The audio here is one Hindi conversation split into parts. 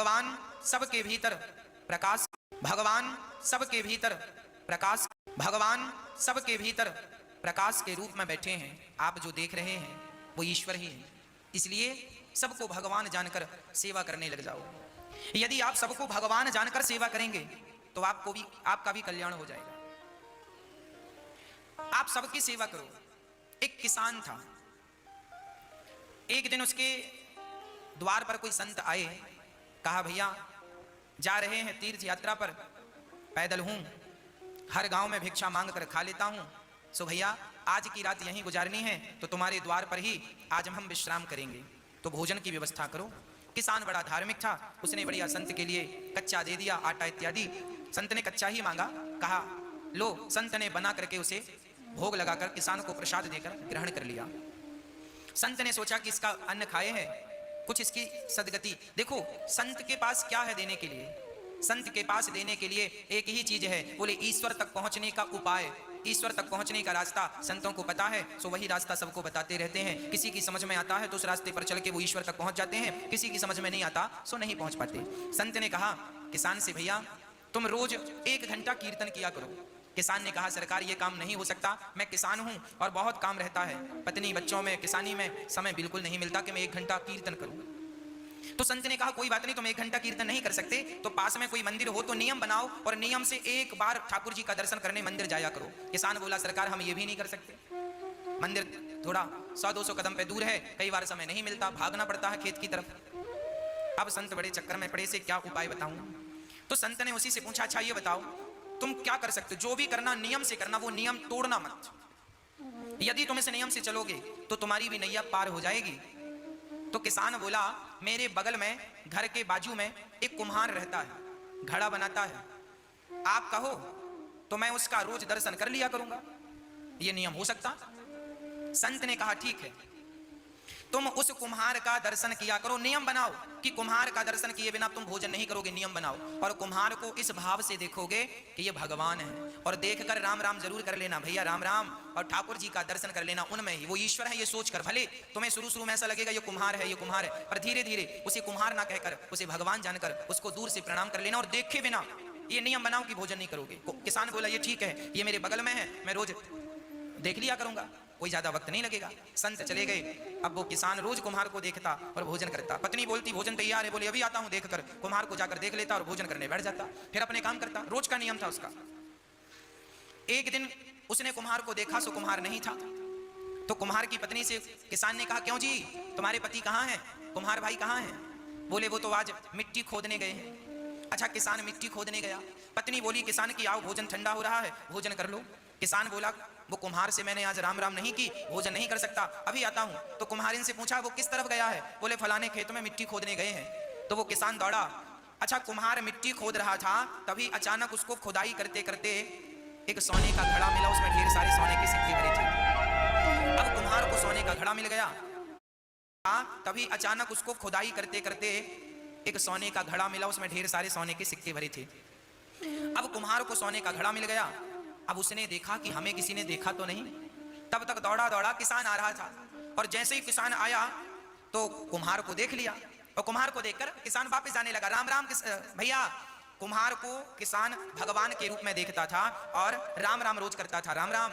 भगवान सबके भीतर प्रकाश, भगवान सबके भीतर प्रकाश, भगवान सबके भीतर प्रकाश के रूप में बैठे हैं। आप जो देख रहे हैं वो ईश्वर ही है। इसलिए सबको भगवान जानकर सेवा करने लग जाओ। यदि आप सबको भगवान जानकर सेवा करेंगे तो आपको भी, आपका भी कल्याण हो जाएगा। आप सबकी सेवा करो। एक किसान था, एक दिन उसके द्वार पर कोई संत आए, कहा भैया जा रहे हैं तीर्थ यात्रा पर, पैदल हूं, हर गांव में भिक्षा मांग कर खा लेता हूं, सो भैया आज की रात यहीं गुजारनी है तो तुम्हारे द्वार पर ही आज हम विश्राम करेंगे, तो भोजन की व्यवस्था करो। किसान बड़ा धार्मिक था, उसने बढ़िया संत के लिए कच्चा दे दिया, आटा इत्यादि। संत ने कच्चा ही मांगा, कहा लो। संत ने बना करके उसे भोग लगाकर किसान को प्रसाद देकर ग्रहण कर लिया। संत ने सोचा कि इसका अन्न खाए है, कुछ इसकी सदगति। देखो संत के पास क्या है देने के लिए? संत के पास देने के लिए एक ही चीज है, बोले ईश्वर तक पहुंचने का उपाय, ईश्वर तक पहुंचने का रास्ता संतों को पता है, सो वही रास्ता सबको बताते रहते हैं। किसी की समझ में आता है तो उस रास्ते पर चल के वो ईश्वर तक पहुंच जाते हैं, किसी की समझ में नहीं आता सो नहीं पहुंच पाते। संत ने कहा किसान से, भैया तुम रोज 1 घंटा कीर्तन किया करो। किसान ने कहा सरकार ये काम नहीं हो सकता, मैं किसान हूं और बहुत काम रहता है, पत्नी बच्चों में किसानी में समय बिल्कुल नहीं मिलता कि मैं 1 घंटा कीर्तन करूं। तो संत ने कहा कोई बात नहीं, तुम 1 घंटा कीर्तन नहीं कर सकते तो पास में कोई मंदिर हो तो नियम बनाओ और नियम से एक बार ठाकुर जी का दर्शन करने मंदिर जाया करो। किसान बोला सरकार हम ये भी नहीं कर सकते, मंदिर थोड़ा 100-200 कदम पे दूर है, कई बार समय नहीं मिलता, भागना पड़ता है खेत की तरफ। अब संत बड़े चक्कर में पड़े से क्या उपाय बताऊं। तो संत ने उसी से पूछा अच्छा ये बताओ तुम क्या कर सकते हो, जो भी करना नियम से करना, वो नियम तोड़ना मत। यदि तुम इस नियम से चलोगे तो तुम्हारी भी नैया पार हो जाएगी। तो किसान बोला मेरे बगल में घर के बाजू में एक कुम्हार रहता है, घड़ा बनाता है, आप कहो तो मैं उसका रोज दर्शन कर लिया करूंगा, ये नियम हो सकता? संत ने कहा ठीक है, तुम उस कुम्हार का दर्शन किया करो, नियम बनाओ कि कुम्हार का दर्शन किए बिना तुम भोजन नहीं करोगे, नियम बनाओ। और कुम्हार को इस भाव से देखोगे कि ये भगवान है, और देखकर राम राम जरूर कर लेना, भैया राम राम, और ठाकुर जी का दर्शन कर लेना, उनमें ही वो ईश्वर है ये सोचकर। भले तुम्हें शुरू में ऐसा लगेगा ये कुम्हार है, ये कुम्हार है, पर धीरे धीरे उसे कुम्हार ना कहकर उसे भगवान जानकर उसको दूर से प्रणाम कर लेना और देखे बिना ये नियम बनाओ कि भोजन नहीं करोगे। किसान बोला ये ठीक है, ये मेरे बगल में है, मैं रोज देख लिया करूंगा, कोई ज्यादा वक्त नहीं लगेगा। संत चले गए। अब वो किसान रोज कुम्हार को देखता और भोजन करता। पत्नी बोलती भोजन तैयार है, बोले अभी आता हूं, देखकर कुम्हार को जाकर देख लेता और भोजन करने बैठ जाता, फिर अपने काम करता। रोज का नियम था उसका। एक दिन उसने कुम्हार को देखा, सो कुम्हार नहीं था। तो कुम्हार की पत्नी से किसान ने कहा क्यों जी तुम्हारे पति कहाँ हैं, कुम्हार भाई कहाँ हैं? बोले वो तो आज मिट्टी खोदने गए हैं। अच्छा किसान मिट्टी खोदने गया। पत्नी बोली किसान की आओ भोजन ठंडा हो रहा है, भोजन कर लो। किसान बोला वो कुम्हार से मैंने आज राम राम नहीं की, भोजन नहीं कर सकता, अभी आता हूं। तो कुम्हारिन से पूछा वो किस तरफ गया है? बोले फलाने खेत में मिट्टी खोदने गए हैं। तो वो किसान दौड़ा। अच्छा कुम्हार मिट्टी खोद रहा था, तभी अचानक उसको खुदाई करते करते एक सोने का घड़ा मिला, उसमें ढेर सारे सोने के सिक्के भरे थे। अब कुम्हार को सोने का घड़ा मिल गया, तभी अचानक उसको खुदाई करते करते एक सोने का घड़ा मिला, उसमें ढेर सारे सोने के सिक्के भरे थे। अब कुम्हार को सोने का घड़ा मिल गया। अब उसने देखा कि हमें किसी ने देखा तो नहीं। तब तक दौड़ा दौड़ा किसान आ रहा था, और जैसे ही किसान आया तो कुम्हार को देख लिया, और कुम्हार को देखकर किसान वापस जाने लगा। राम राम भैया। कुम्हार को किसान भगवान के रूप में देखता था और राम राम रोज करता था, राम राम।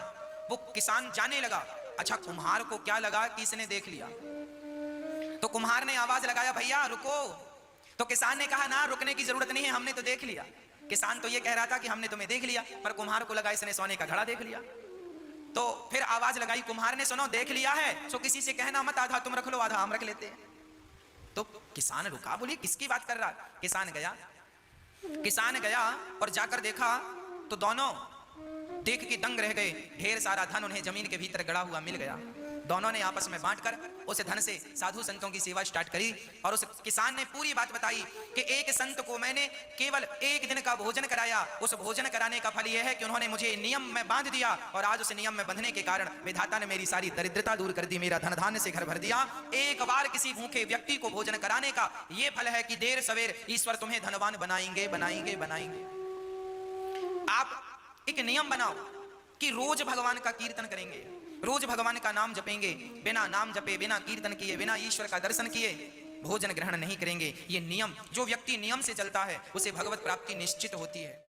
वो किसान जाने लगा। अच्छा कुम्हार को क्या लगा कि इसने देख लिया, तो कुम्हार ने आवाज लगाया भैया रुको। तो किसान ने कहा ना रुकने की जरूरत नहीं है, हमने तो देख लिया। किसान तो ये कह रहा था कि हमने तुम्हें देख लिया, पर कुम्हार को लगा इसने सोने का घड़ा देख लिया। तो फिर आवाज लगाई कुम्हार ने, सुनो देख लिया है तो किसी से कहना मत, आधा तुम रख लो आधा हम रख लेते हैं। तो किसान रुका, बोले किसकी बात कर रहा? किसान गया और जाकर देखा तो दोनों देख के दंग रह गए। ढेर सारा धन उन्हें जमीन के भीतर गड़ा हुआ मिल गया। दोनों ने आपस में बांटकर उस धन से साधु संतों की सेवा स्टार्ट करी। और उस किसान ने पूरी बात बताई कि एक संत को मैंने केवल 1 दिन का भोजन कराया, उस भोजन कराने का फल यह है कि उन्होंने मुझे नियम में बांध दिया, और आज उस नियम में बंधने के कारण विधाता ने मेरी सारी दरिद्रता दूर कर दी, मेरा धन धान्य से घर भर दिया। एक बार किसी भूखे व्यक्ति को भोजन कराने का यह फल है कि देर सवेर ईश्वर तुम्हें धनवान बनाएंगे बनाएंगे बनाएंगे। आप एक नियम बनाओ कि रोज भगवान का कीर्तन करेंगे, रोज भगवान का नाम जपेंगे। बिना नाम जपे, बिना कीर्तन किए, बिना ईश्वर का दर्शन किए भोजन ग्रहण नहीं करेंगे। ये नियम, जो व्यक्ति नियम से चलता है उसे भगवत प्राप्ति निश्चित होती है।